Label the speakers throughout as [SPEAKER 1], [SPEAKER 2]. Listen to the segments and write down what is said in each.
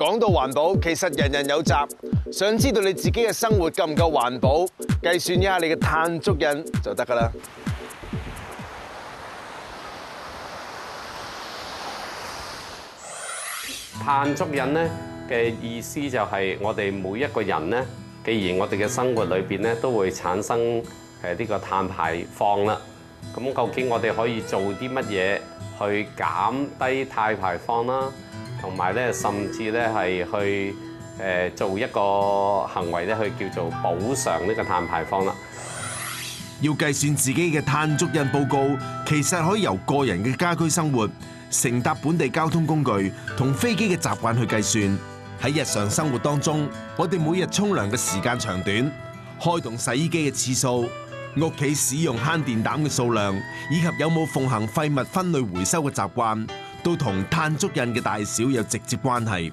[SPEAKER 1] 講到環保，其實人人有責。想知道你自己嘅生活夠唔夠環保，計算一下你嘅碳足印就得㗎啦。
[SPEAKER 2] 碳足印咧嘅意思就係我哋每一個人咧，既然我哋嘅生活裏邊咧都會產生呢個碳排放啦，咁究竟我哋可以做啲乜嘢去減低碳排放啦？同埋咧，甚至咧係去做一個行為咧，去叫做補償呢個碳排放啦。
[SPEAKER 3] 要計算自己嘅碳足印報告，其實可以由個人嘅家居生活、乘搭本地交通工具同飛機嘅習慣去計算。喺日常生活當中，我哋每日沖涼嘅時間長短、開動洗衣機嘅次數、屋企使用慳電膽嘅數量，以及有冇奉行廢物分類回收嘅習慣，都同碳足印嘅大小有直接關係。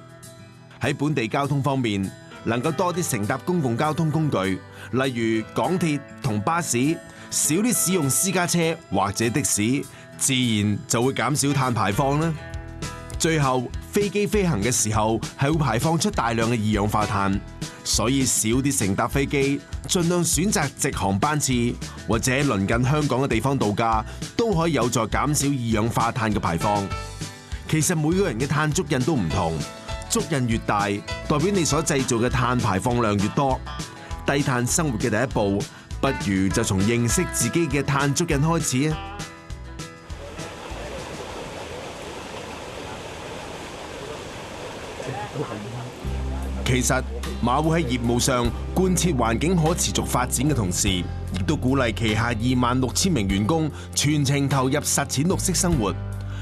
[SPEAKER 3] 喺本地交通方面，能夠多啲乘搭公共交通工具，例如港鐵同巴士，少啲使用私家車或者的士，自然就會減少碳排放啦。最後，飛機飛行嘅時候係會排放出大量嘅二氧化碳，所以少啲乘搭飛機，盡量選擇直航班次，或者鄰近香港嘅地方度假，都可以有助減少二氧化碳嘅排放。其實每個人嘅碳足印都唔同，足印越大，代表你所製造嘅碳排放量越多。低碳生活嘅第一步，不如就從認識自己嘅碳足印開始啊！其實馬會喺業務上貫徹環境可持續發展嘅同時，亦都鼓勵旗下26,000名員工全程投入實踐綠色生活。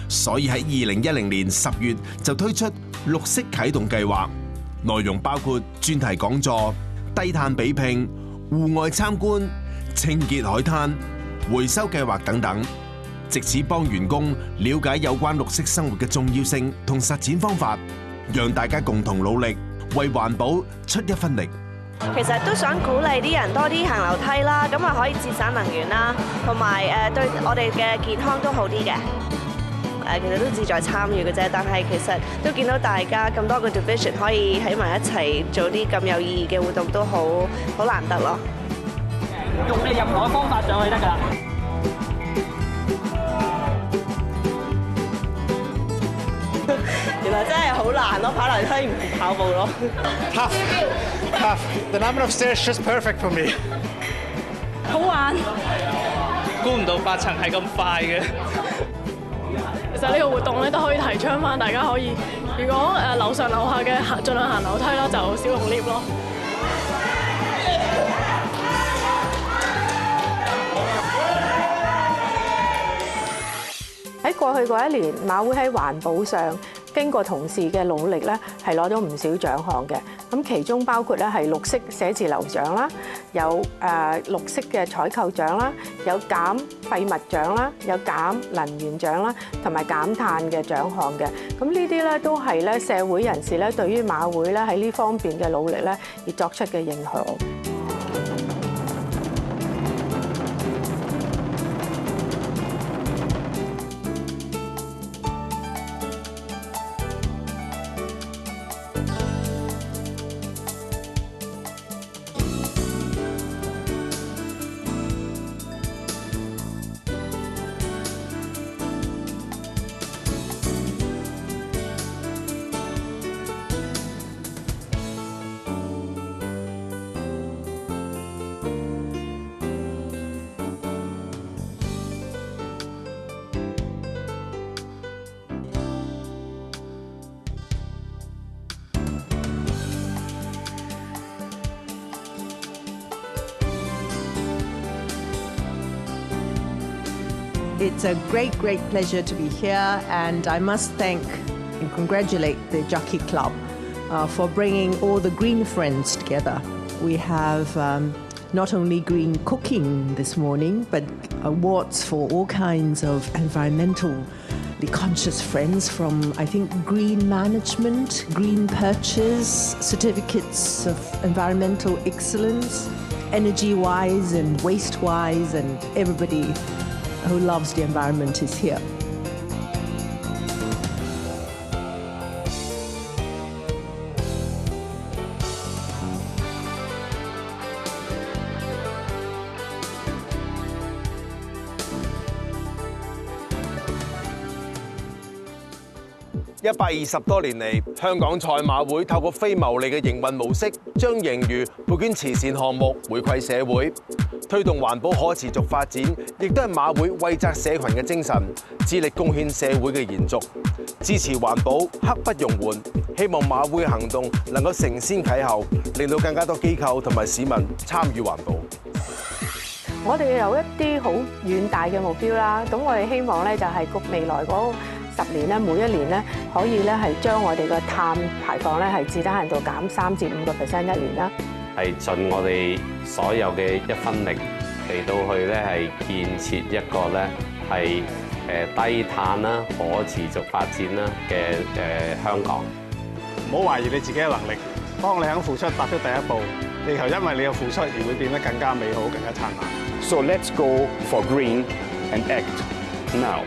[SPEAKER 3] 所以喺2010年10月就推出綠色啟動計劃，內容包括專題講座、低碳比拼、戶外參觀、清潔海灘、回收計劃等等，藉此幫員工了解有關綠色生活嘅重要性同實踐方法，讓大家共同努力，為環保出一分力。
[SPEAKER 4] 其實都想鼓勵啲人多啲行樓梯啦，咁啊可以節省能源啦，同埋對我哋嘅健康都好啲嘅。其實都志在參與嘅啫，但係其實都見到大家咁多個 division 可以喺埋一齊做啲咁有意義嘅活動，都好難得咯。
[SPEAKER 5] 用你任何嘅方法上去得㗎。
[SPEAKER 4] 原來真係好難咯，跑樓梯唔如跑步咯。
[SPEAKER 6] Tough. The number of stairs just perfect for me.
[SPEAKER 5] 好玩。估唔到8層係咁快嘅。
[SPEAKER 7] 其實呢個活動咧都可以提倡翻，大家可以如果樓上樓下嘅盡量行樓梯啦，就少用 lift 咯。
[SPEAKER 8] 喺過去嗰一年，馬會喺環保上經過同事嘅努力咧，係攞咗唔少獎項嘅。咁其中包括咧係綠色寫字樓獎啦，有綠色嘅採購獎啦，有減廢物獎啦，有減能源獎啦，同埋減碳嘅獎項嘅。咁呢啲咧都係咧社會人士咧對於馬會咧喺呢方面嘅努力咧而作出嘅認可。
[SPEAKER 9] It's a great pleasure to be here, and I must thank and congratulate the Jockey Club for bringing all the green friends together. We have not only green cooking this morning, but awards for all kinds of environmentally conscious friends, from, I think, green management, green purchase, certificates of environmental excellence, energy-wise and waste-wise, and everybody who loves the environment is here.
[SPEAKER 1] 120多年嚟，香港賽馬會透過非牟利嘅營運模式，將盈餘撥捐慈善項目，回饋社會，推動環保可持續發展，亦都係馬會惠澤社群嘅精神，致力貢獻社會嘅延續，支持環保，刻不容緩。希望馬會行動能夠承先啟後，令到更加多機構同埋市民參與環保。
[SPEAKER 8] 我哋有一啲好遠大嘅目標啦，咁我哋希望咧就係未來嗰10年咧，每一年咧可以咧係將我哋嘅碳排放咧係至低限度減3至5% 一年啦。
[SPEAKER 2] 係盡我哋所有嘅一分力嚟到去咧係建設一個咧係低碳啦、可持續發展啦嘅香港。
[SPEAKER 6] 唔好懷疑你自己嘅能力，當你肯付出，踏出第一步，地球因為你嘅付出而會變得更加美好、更加燦爛。
[SPEAKER 10] So let's go for green and act now.